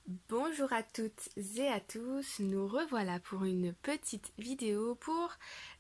Bonjour à toutes et à tous, nous revoilà pour une petite vidéo pour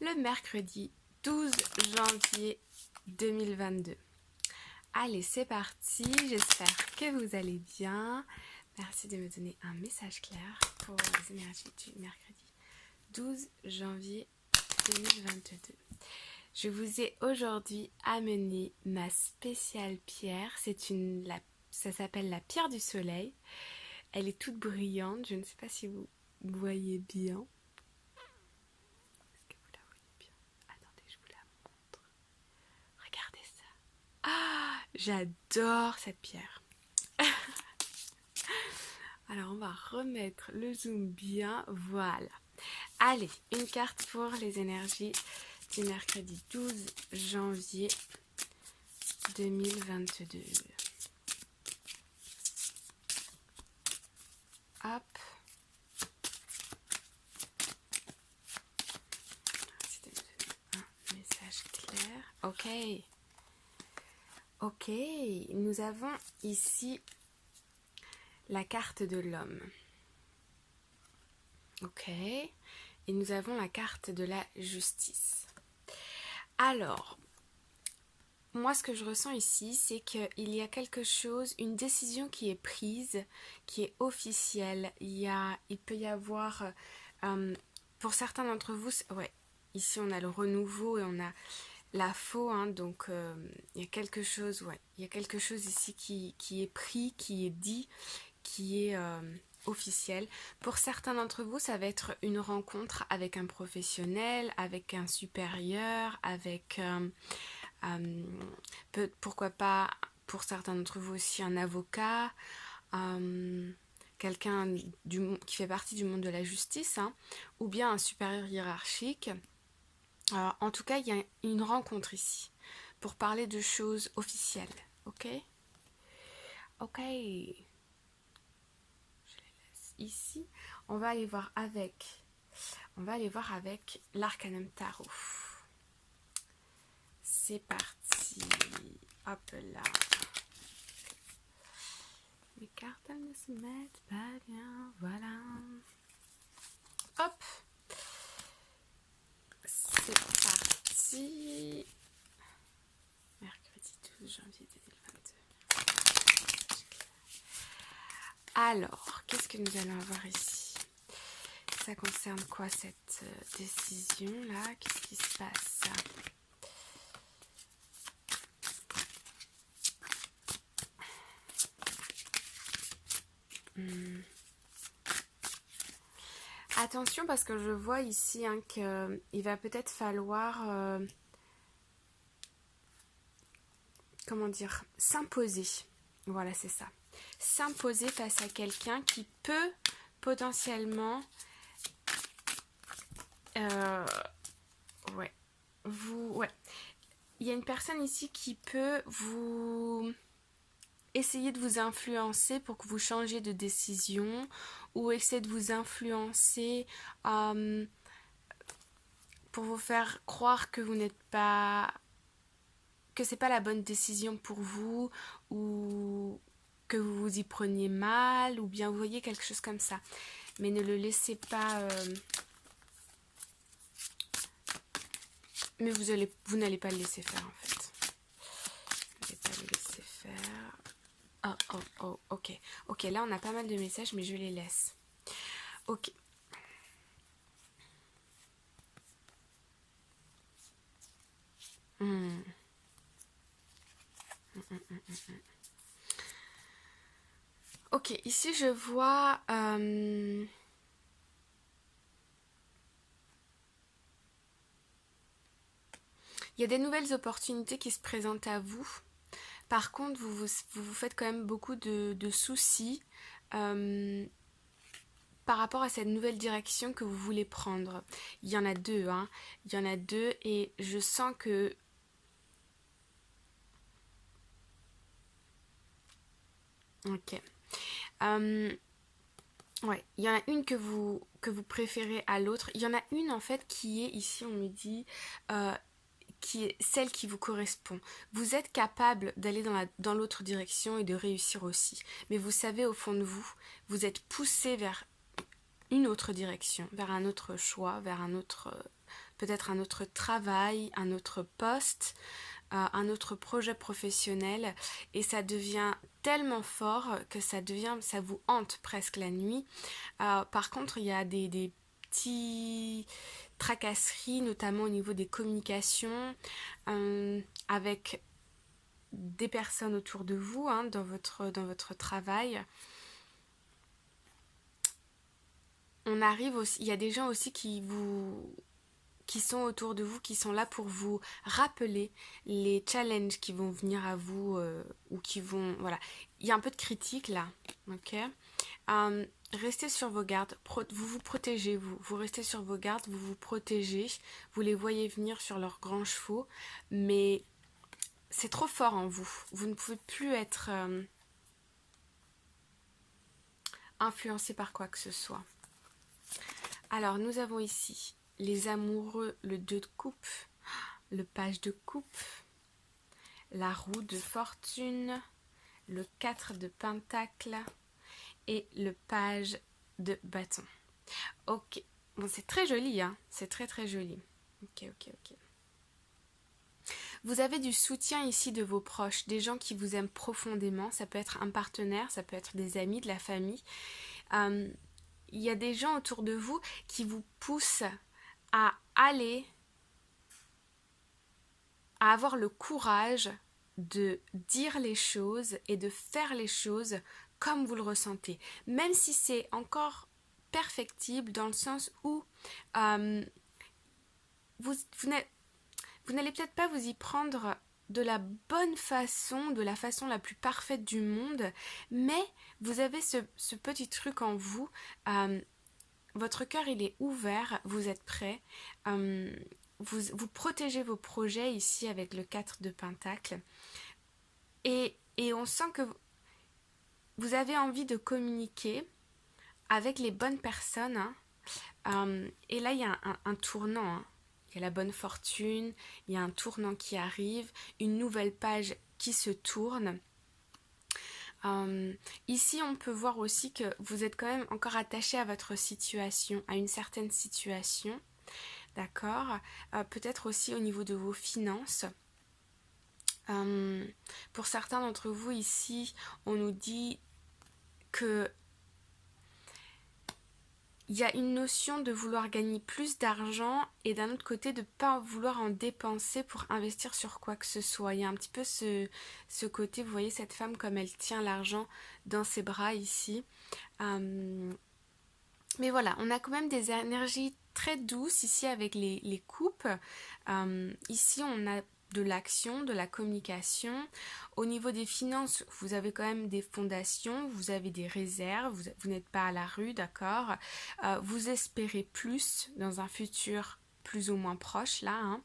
le mercredi 12 janvier 2022. Allez, c'est parti, j'espère que vous allez bien. Merci de me donner un message clair pour les énergies du mercredi 12 janvier 2022. Je vous ai aujourd'hui amené ma spéciale pierre, ça s'appelle la pierre du soleil. Elle est toute brillante, je ne sais pas si vous voyez bien. Est-ce que vous la voyez bien? Attendez, je vous la montre. Regardez ça. Ah, j'adore cette pierre. Alors on va remettre le zoom bien, voilà. Allez, une carte pour les énergies du mercredi 12 janvier 2022. Hop. Un message clair. Ok, nous avons ici la carte de l'homme. Ok, et nous avons la carte de la justice. Alors, moi ce que je ressens ici, c'est qu'il y a quelque chose, une décision qui est prise, qui est officielle. Il peut y avoir, pour certains d'entre vous, ouais, ici on a le renouveau et on a la faux, hein, donc il y a quelque chose, ouais, il y a quelque chose ici qui est pris, qui est dit, qui est officiel. Pour certains d'entre vous, ça va être une rencontre avec un professionnel, avec un supérieur, avec pourquoi pas pour certains d'entre vous aussi un avocat, quelqu'un qui fait partie du monde de la justice, hein, ou bien un supérieur hiérarchique. En tout cas, il y a une rencontre ici pour parler de choses officielles. Ok? Ok. Je les laisse ici. On va aller voir avec l'arcanum tarot. C'est parti. Hop là. Les cartes elles ne se mettent pas bien. Voilà. Hop. C'est parti. Mercredi 12 janvier 2022. Alors, qu'est-ce que nous allons avoir ici? Ça concerne quoi cette décision-là? Qu'est-ce qui se passe? Attention parce que je vois ici hein, qu'il va peut-être falloir, comment dire, s'imposer. Voilà, c'est ça. S'imposer face à quelqu'un qui peut potentiellement, ouais, il y a une personne ici qui peut vous essayer de vous influencer pour que vous changiez de décision ou essayer de vous influencer pour vous faire croire que vous n'êtes pas, que c'est pas la bonne décision pour vous ou que vous vous y preniez mal ou bien vous voyez quelque chose comme ça. Mais ne le laissez pas... mais vous n'allez pas le laisser faire en fait. Vous n'allez pas le laisser faire. Oh, ok. Ok, là on a pas mal de messages, mais je les laisse. Ok. Ok, ici je vois... il y a des nouvelles opportunités qui se présentent à vous. Par contre, vous faites quand même beaucoup de soucis par rapport à cette nouvelle direction que vous voulez prendre. Il y en a deux, hein. Il y en a deux et je sens que... Ok. Ouais, il y en a une que vous préférez à l'autre. Il y en a une en fait qui est ici, on me dit, qui est celle qui vous correspond. Vous êtes capable d'aller dans l'autre direction et de réussir aussi. Mais vous savez au fond de vous, vous êtes poussé vers une autre direction, vers un autre choix, vers un autre, peut-être un autre travail, un autre poste, un autre projet professionnel, et ça devient tellement fort que ça vous hante presque la nuit. Par contre, il y a des petits tracasseries, notamment au niveau des communications, avec des personnes autour de vous, hein, dans votre travail. On arrive aussi, il y a des gens aussi qui sont autour de vous, qui sont là pour vous rappeler les challenges qui vont venir à vous, ou qui vont, voilà. Il y a un peu de critique là, ok. Restez sur vos gardes, vous vous protégez, vous restez sur vos gardes, vous vous protégez, vous les voyez venir sur leurs grands chevaux, mais c'est trop fort en vous. Vous ne pouvez plus être influencé par quoi que ce soit. Alors, nous avons ici les amoureux, le 2 de coupe, le page de coupe, la roue de fortune, le 4 de pentacle et le page de bâton. Ok, bon, c'est très joli, hein, c'est très très joli. Ok. Vous avez du soutien ici de vos proches, des gens qui vous aiment profondément. Ça peut être un partenaire, ça peut être des amis, de la famille. Il y a des gens autour de vous qui vous poussent à aller, à avoir le courage de dire les choses et de faire les choses comme vous le ressentez. Même si c'est encore perfectible dans le sens où vous n'allez peut-être pas vous y prendre de la bonne façon, de la façon la plus parfaite du monde, mais vous avez ce petit truc en vous. Votre cœur, il est ouvert, vous êtes prêt. Vous protégez vos projets ici avec le 4 de pentacle. Et on sent que vous avez envie de communiquer avec les bonnes personnes. Hein. Et là, il y a un tournant. Hein. Il y a la bonne fortune, il y a un tournant qui arrive, une nouvelle page qui se tourne. Ici, on peut voir aussi que vous êtes quand même encore attaché à votre situation, à une certaine situation, d'accord. Peut-être aussi au niveau de vos finances. Pour certains d'entre vous ici, on nous dit que il y a une notion de vouloir gagner plus d'argent et d'un autre côté de ne pas vouloir en dépenser pour investir sur quoi que ce soit. Il y a un petit peu ce côté, vous voyez cette femme comme elle tient l'argent dans ses bras ici. Mais voilà, on a quand même des énergies très douces ici avec les coupes. Ici, on a de l'action, de la communication. Au niveau des finances, vous avez quand même des fondations, vous avez des réserves, vous n'êtes pas à la rue, d'accord. Vous espérez plus dans un futur plus ou moins proche, là.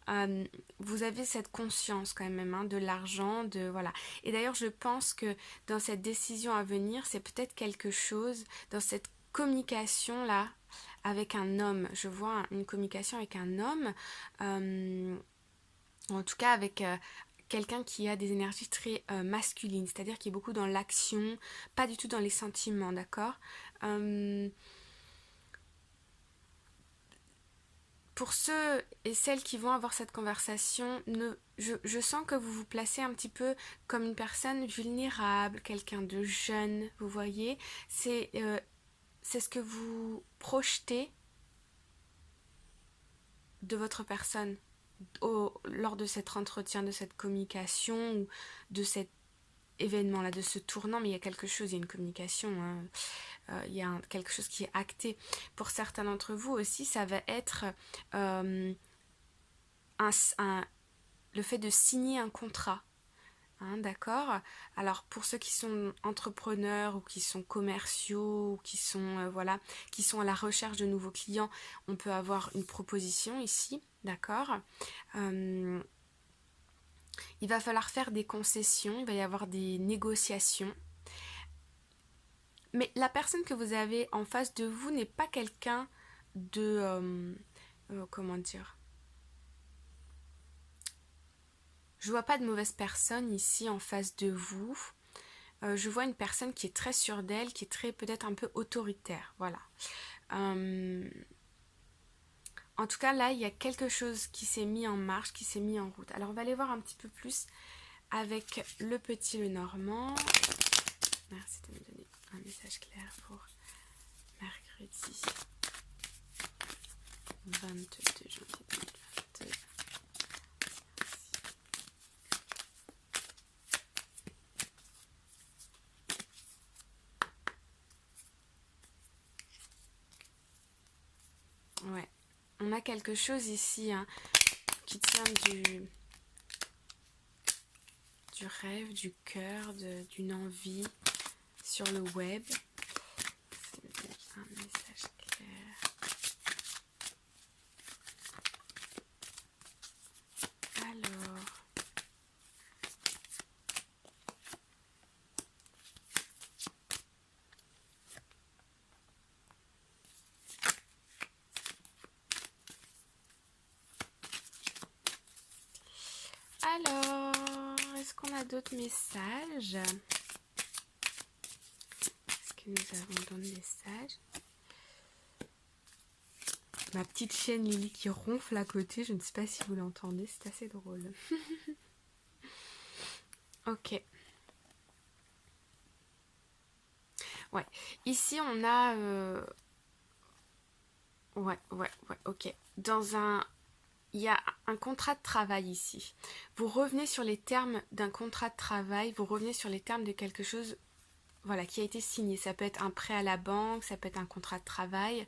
Hein. Vous avez cette conscience quand même, hein, de l'argent, de voilà. Et d'ailleurs, je pense que dans cette décision à venir, c'est peut-être quelque chose, dans cette communication là, avec un homme. Je vois une communication avec un homme. En tout cas avec quelqu'un qui a des énergies très masculines, c'est-à-dire qui est beaucoup dans l'action, pas du tout dans les sentiments, d'accord. Pour ceux et celles qui vont avoir cette conversation, je sens que vous vous placez un petit peu comme une personne vulnérable, quelqu'un de jeune, vous voyez, c'est ce que vous projetez de votre personne lors de cet entretien, de cette communication ou de cet événement-là, de ce tournant. Mais il y a quelque chose, il y a une communication, hein. Il y a quelque chose qui est acté. Pour certains d'entre vous aussi, ça va être le fait de signer un contrat. Hein, d'accord. Alors pour ceux qui sont entrepreneurs ou qui sont commerciaux ou qui sont qui sont à la recherche de nouveaux clients, on peut avoir une proposition ici, d'accord. Il va falloir faire des concessions, il va y avoir des négociations. Mais la personne que vous avez en face de vous n'est pas quelqu'un de comment dire, Je vois pas de mauvaise personne ici en face de vous. Je vois une personne qui est très sûre d'elle, qui est très peut-être un peu autoritaire. Voilà. En tout cas, là, il y a quelque chose qui s'est mis en marche, qui s'est mis en route. Alors, on va aller voir un petit peu plus avec le petit Lenormand. Merci de me donner un message clair pour mercredi 22 janvier 2022. Ouais, on a quelque chose ici hein, qui tient du rêve, du cœur, d'une envie sur le web. Un message clair. Alors, est-ce qu'on a d'autres messages? Est-ce que nous avons d'autres messages? Ma petite chienne Lily qui ronfle à côté, je ne sais pas si vous l'entendez, c'est assez drôle. Ok. Ouais, ici on a... Ouais, ok. Il y a un contrat de travail ici. Vous revenez sur les termes d'un contrat de travail, vous revenez sur les termes de quelque chose voilà, qui a été signé. Ça peut être un prêt à la banque, ça peut être un contrat de travail.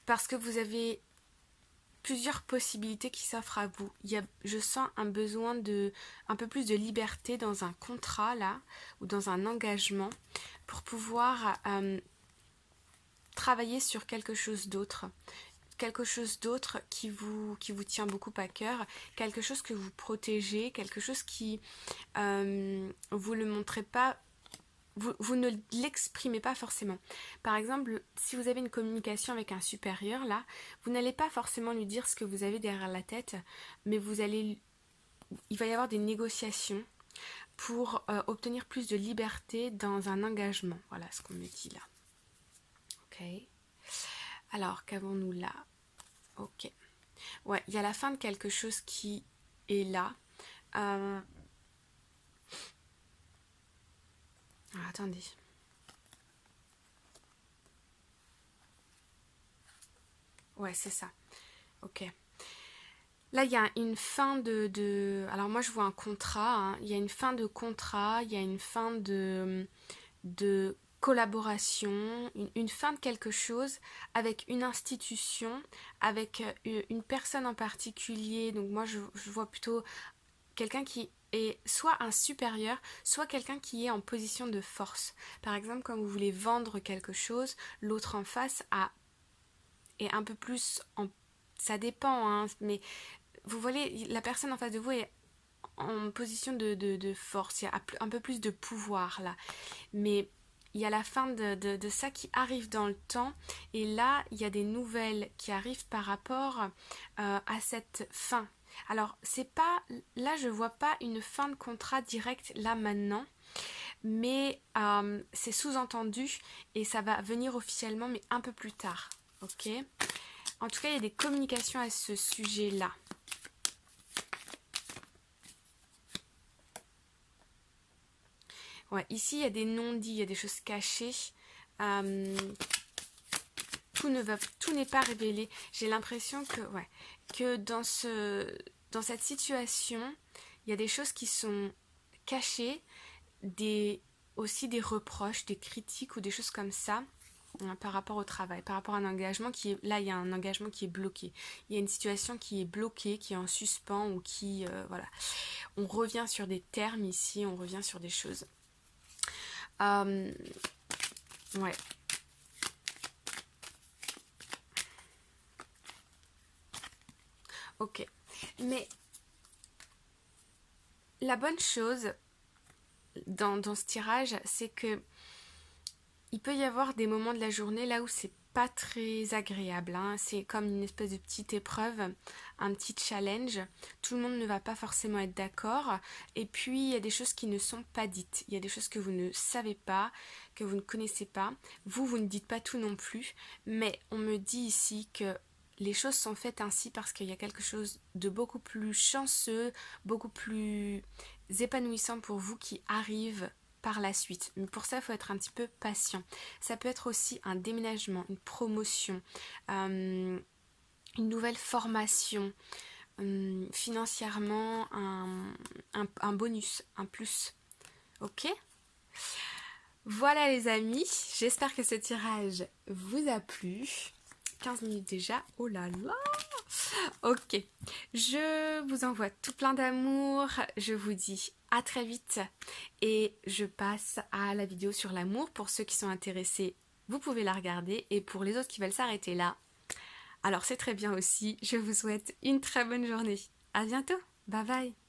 Parce que vous avez plusieurs possibilités qui s'offrent à vous. Je sens un besoin un peu plus de liberté dans un contrat là, ou dans un engagement, pour pouvoir travailler sur quelque chose d'autre. Quelque chose d'autre qui vous tient beaucoup à cœur, quelque chose que vous protégez, quelque chose qui vous le montrez pas, vous ne l'exprimez pas forcément. Par exemple, si vous avez une communication avec un supérieur, là, vous n'allez pas forcément lui dire ce que vous avez derrière la tête, mais il va y avoir des négociations pour obtenir plus de liberté dans un engagement. Voilà ce qu'on me dit là. Ok. Alors, qu'avons-nous là? Ok. Ouais, il y a la fin de quelque chose qui est là. Attendez. Ouais, c'est ça. Ok. Là, il y a une fin Alors moi, je vois un contrat. Hein. Il y a une fin de contrat. Il y a une fin de collaboration. Une fin de quelque chose avec une institution, avec une personne en particulier. Donc moi, je vois plutôt quelqu'un qui est soit un supérieur, soit quelqu'un qui est en position de force. Par exemple, quand vous voulez vendre quelque chose, l'autre en face est un peu plus en... Ça dépend, hein, mais vous voyez, la personne en face de vous est en position de force, il y a un peu plus de pouvoir là. Mais il y a la fin de ça qui arrive dans le temps, et là, il y a des nouvelles qui arrivent par rapport à cette fin. Alors, c'est pas... Là, je vois pas une fin de contrat direct là maintenant, mais c'est sous-entendu et ça va venir officiellement, mais un peu plus tard. Ok? En tout cas, il y a des communications à ce sujet-là. Ouais, ici, il y a des non-dits, il y a des choses cachées. Tout n'est pas révélé. J'ai l'impression que dans cette situation, il y a des choses qui sont cachées, aussi des reproches, des critiques ou des choses comme ça par rapport au travail, par rapport à un engagement qui est... Là, il y a un engagement qui est bloqué. Il y a une situation qui est bloquée, qui est en suspens ou qui... voilà. On revient sur des termes ici, on revient sur des choses. Ouais. Ok. Mais la bonne chose dans ce tirage, c'est que il peut y avoir des moments de la journée là où c'est pas très agréable, hein. C'est comme une espèce de petite épreuve, un petit challenge. Tout le monde ne va pas forcément être d'accord. Et puis, il y a des choses qui ne sont pas dites. Il y a des choses que vous ne savez pas, que vous ne connaissez pas. Vous ne dites pas tout non plus. Mais on me dit ici que les choses sont faites ainsi parce qu'il y a quelque chose de beaucoup plus chanceux, beaucoup plus épanouissant pour vous qui arrive par la suite. Mais pour ça, il faut être un petit peu patient. Ça peut être aussi un déménagement, une promotion, une nouvelle formation, financièrement un bonus, un plus. Ok? Voilà les amis, j'espère que ce tirage vous a plu. 15 minutes déjà, oh là là. Ok, je vous envoie tout plein d'amour, je vous dis à très vite et je passe à la vidéo sur l'amour. Pour ceux qui sont intéressés, vous pouvez la regarder et pour les autres qui veulent s'arrêter là, alors c'est très bien aussi. Je vous souhaite une très bonne journée. À bientôt, bye bye.